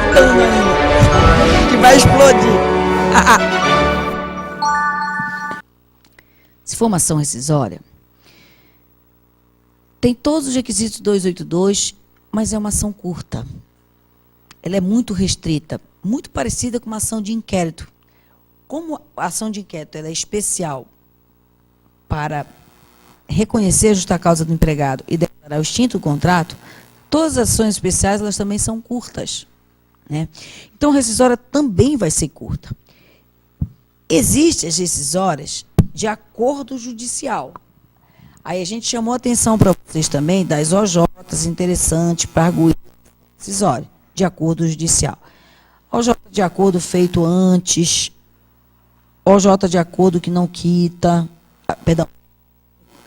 gritando ainda. Que vai explodir. Se for uma ação rescisória, tem todos os requisitos 282, mas é uma ação curta. Ela é muito restrita, muito parecida com uma ação de inquérito. Como a ação de inquérito ela é especial para reconhecer a justa causa do empregado e declarar o extinto do contrato, todas as ações especiais elas também são curtas, né? Então, a rescisória também vai ser curta. Existem as rescisórias de acordo judicial. Aí a gente chamou a atenção para vocês também das OJs interessantes para arguir rescisória, de acordo judicial. OJ de acordo feito antes, OJ de acordo que não quita, perdão,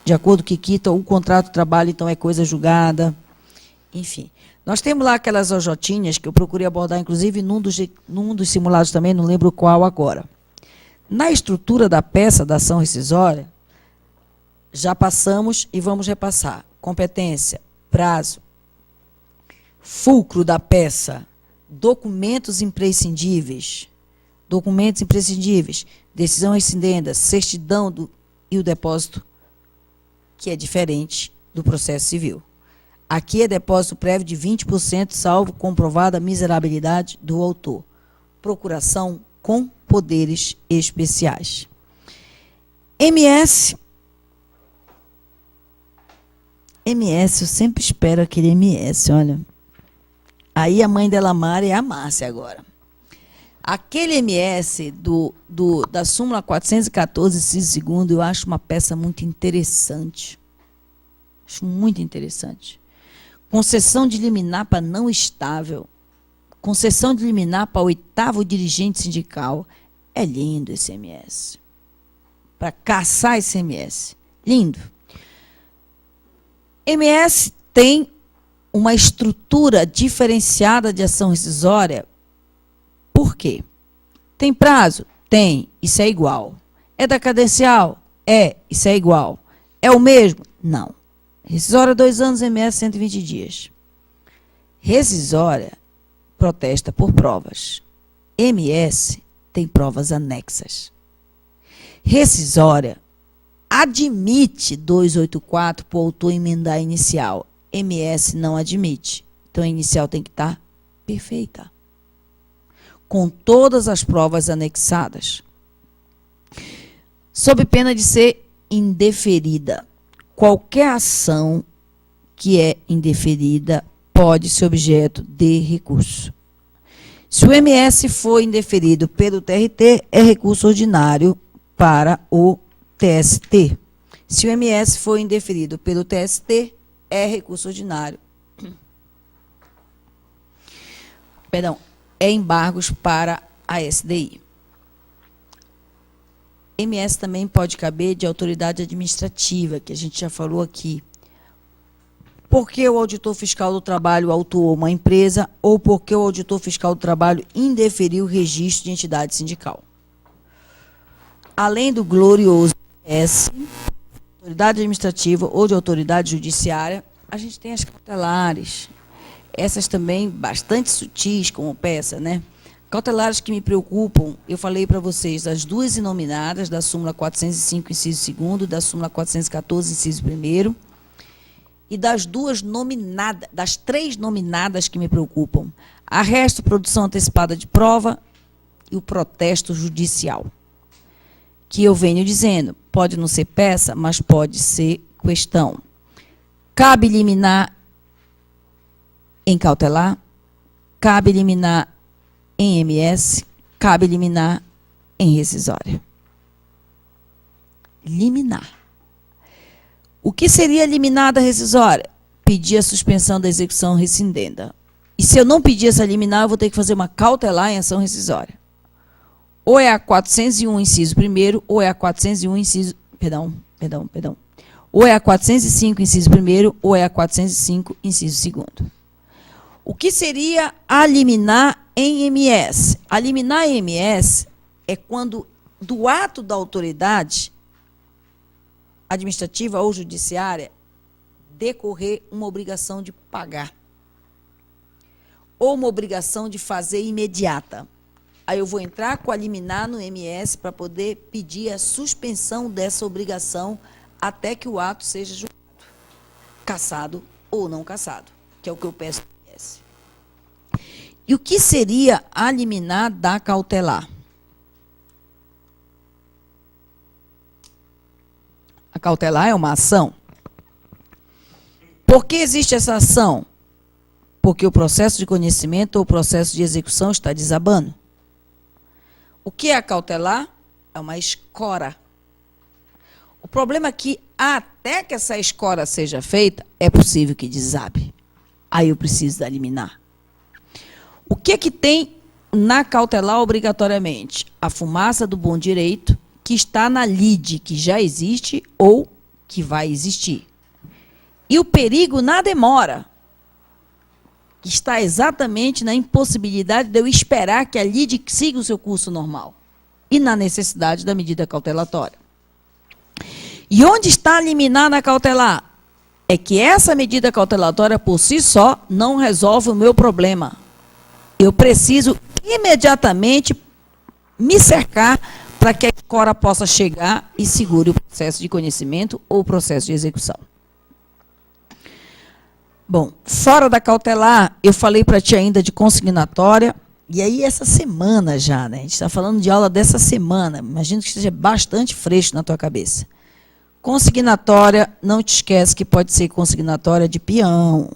de acordo que quita o contrato de trabalho, então é coisa julgada. Enfim, nós temos lá aquelas OJinhas que eu procurei abordar, inclusive, num dos simulados também, não lembro qual agora. Na estrutura da peça da ação rescisória, já passamos e vamos repassar. Competência, prazo, fulcro da peça, documentos imprescindíveis, decisão rescindenda, certidão e o depósito, que é diferente do processo civil. Aqui é depósito prévio de 20%, salvo comprovada miserabilidade do autor. Procuração com poderes especiais. MS, eu sempre espero aquele MS, olha. Aí a mãe dela, Mara, é a Márcia agora. Aquele MS da súmula 414, inciso 2º, eu acho uma peça muito interessante. Acho muito interessante. Concessão de liminar para não estável. Concessão de liminar para 8º dirigente sindical. É lindo esse MS. Para caçar esse MS. Lindo. MS tem uma estrutura diferenciada de ação rescisória. Por quê? Tem prazo? Tem. Isso é igual. É da cadencial? É. Isso é igual. É o mesmo? Não. Rescisória 2 anos, MS 120 dias. Rescisória protesta por provas. MS tem provas anexas. Rescisória admite 284 para o autor emendar a inicial. MS não admite. Então, a inicial tem que estar perfeita. Com todas as provas anexadas. Sob pena de ser indeferida. Qualquer ação que é indeferida pode ser objeto de recurso. Se o MS for indeferido pelo TRT, é recurso ordinário para o TST. Se o MS for indeferido pelo TST, é recurso ordinário. Perdão, é embargos para a SDI. MS também pode caber de autoridade administrativa, que a gente já falou aqui. Porque o auditor fiscal do trabalho autuou uma empresa ou porque o auditor fiscal do trabalho indeferiu o registro de entidade sindical. Além do glorioso S, autoridade administrativa ou de autoridade judiciária, a gente tem as cautelares. Essas também bastante sutis como peça, né? Cautelares que me preocupam, eu falei para vocês, das duas inominadas, da súmula 405, inciso 2º, da súmula 414, inciso 1º, e das duas nominadas, das 3 nominadas que me preocupam. Arresto, produção antecipada de prova e o protesto judicial. Que eu venho dizendo, pode não ser peça, mas pode ser questão. Cabe liminar em cautelar, cabe liminar em MS, cabe liminar em rescisória. Liminar. O que seria liminar da rescisória? Pedir a suspensão da execução rescindenda. E se eu não pedir essa liminar, eu vou ter que fazer uma cautelar em ação rescisória. Ou é a 401, inciso 1º, ou é a 401, inciso... Perdão. Ou é a 405, inciso 1º, ou é a 405, inciso 2º. O que seria a liminar em MS? A liminar em MS é quando, do ato da autoridade administrativa ou judiciária, decorrer uma obrigação de pagar. ou uma obrigação de fazer imediata. Aí eu vou entrar com a liminar no MS para poder pedir a suspensão dessa obrigação até que o ato seja julgado, cassado ou não cassado, que é o que eu peço no MS. E o que seria a liminar da cautelar? A cautelar é uma ação. Por que existe essa ação? Porque o processo de conhecimento ou o processo de execução está desabando. O que é a cautelar? É uma escora. O problema é que, até que essa escora seja feita, é possível que desabe. Aí eu preciso da liminar. O que é que tem na cautelar obrigatoriamente? A fumaça do bom direito, que está na lide, que já existe ou que vai existir. E o perigo na demora, que está exatamente na impossibilidade de eu esperar que a lide siga o seu curso normal. E na necessidade da medida cautelatória. E onde está a liminar na cautelar? É que essa medida cautelatória, por si só, não resolve o meu problema. Eu preciso imediatamente me cercar para que a escora possa chegar e segure o processo de conhecimento ou o processo de execução. Bom, fora da cautelar, eu falei para ti ainda de consignatória, e aí essa semana já, né? A gente está falando de aula dessa semana, imagino que esteja bastante fresco na tua cabeça. Consignatória, não te esquece que pode ser consignatória de peão,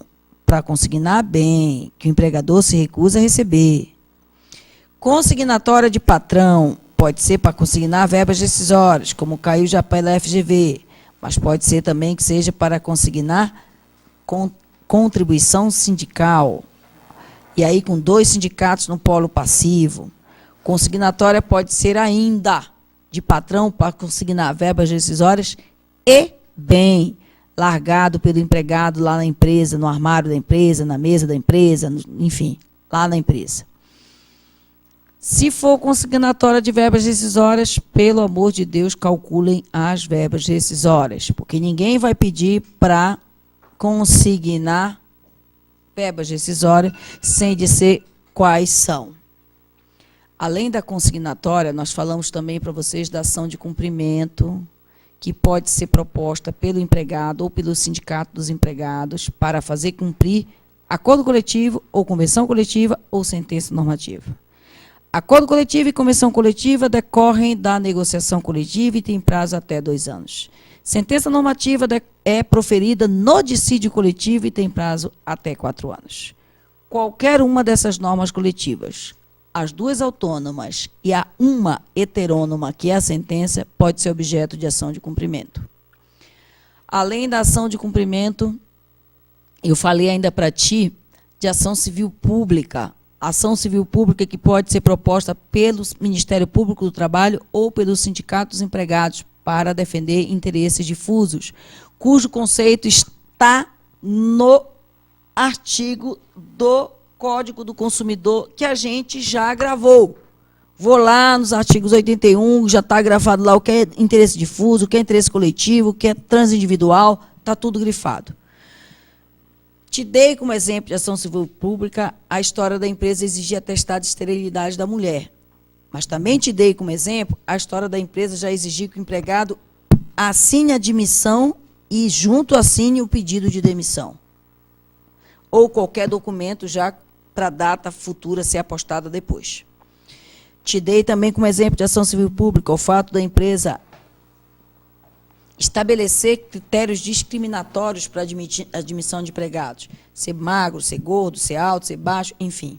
para consignar bem, que o empregador se recusa a receber. Consignatória de patrão, pode ser para consignar verbas decisórias, como caiu já pela FGV, mas pode ser também que seja para consignar contribuição sindical, e aí com 2 sindicatos no polo passivo. Consignatória pode ser ainda de patrão para consignar verbas decisórias e bem, largado pelo empregado lá na empresa, no armário da empresa, na mesa da empresa, enfim, lá na empresa. Se for consignatória de verbas decisórias, pelo amor de Deus, calculem as verbas decisórias, porque ninguém vai pedir para consignar verbas decisórias sem dizer quais são. Além da consignatória, nós falamos também para vocês da ação de cumprimento, que pode ser proposta pelo empregado ou pelo sindicato dos empregados para fazer cumprir acordo coletivo ou convenção coletiva ou sentença normativa. Acordo coletivo e convenção coletiva decorrem da negociação coletiva e tem prazo até 2 anos. Sentença normativa é proferida no dissídio coletivo e tem prazo até 4 anos. Qualquer uma dessas normas coletivas, as 2 autônomas e a uma heterônoma, que é a sentença, pode ser objeto de ação de cumprimento. Além da ação de cumprimento, eu falei ainda para ti de ação civil pública. Ação civil pública que pode ser proposta pelo Ministério Público do Trabalho ou pelos sindicatos dos empregados para defender interesses difusos, cujo conceito está no artigo do Código do Consumidor, que a gente já gravou. Vou lá nos artigos 81, já está gravado lá o que é interesse difuso, o que é interesse coletivo, o que é transindividual, está tudo grifado. Te dei como exemplo de ação civil pública a história da empresa exigir atestado de esterilidade da mulher. Mas também te dei como exemplo a história da empresa já exigir que o empregado assine a admissão e junto assine o pedido de demissão. Ou qualquer documento já para data futura ser apostada depois. Te dei também como exemplo de ação civil pública o fato da empresa estabelecer critérios discriminatórios para admissão de empregados. Ser magro, ser gordo, ser alto, ser baixo, enfim.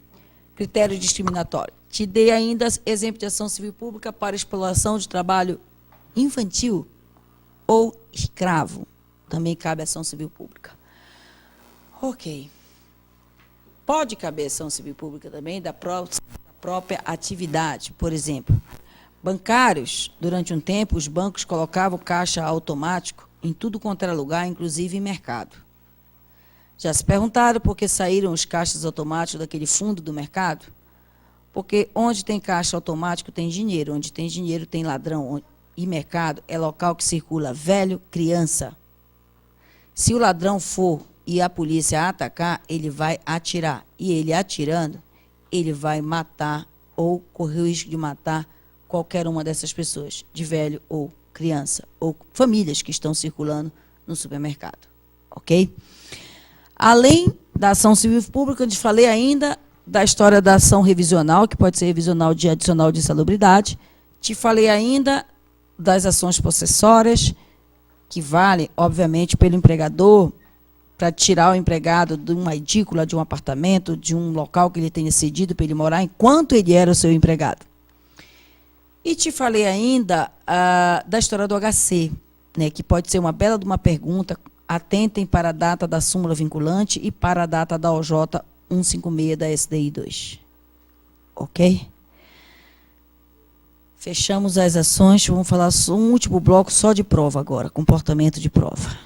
Critério discriminatório. Te dei ainda exemplo de ação civil pública para exploração de trabalho infantil ou escravo. Também cabe ação civil pública. Ok. Pode caber ação civil pública também da própria atividade. Por exemplo, bancários, durante um tempo, os bancos colocavam caixa automático em tudo quanto era lugar, inclusive em mercado. Já se perguntaram por que saíram os caixas automáticos daquele fundo do mercado? Porque onde tem caixa automático tem dinheiro, onde tem dinheiro tem ladrão, e mercado é local que circula velho, criança. Se o ladrão for e a polícia atacar, ele vai atirar. E ele atirando, ele vai matar ou correr o risco de matar qualquer uma dessas pessoas, de velho ou criança, ou famílias que estão circulando no supermercado. Ok? Além da ação civil pública, eu te falei ainda da história da ação revisional, que pode ser revisional de adicional de insalubridade. Te falei ainda das ações possessórias, que vale, obviamente, pelo empregador, para tirar o empregado de uma edícula, de um apartamento, de um local que ele tenha cedido para ele morar, enquanto ele era o seu empregado. E te falei ainda da história do HC, né, que pode ser uma bela de uma pergunta. Atentem para a data da súmula vinculante e para a data da OJ 156 da SDI 2. Ok? Fechamos as ações, vamos falar um último bloco só de prova agora, comportamento de prova.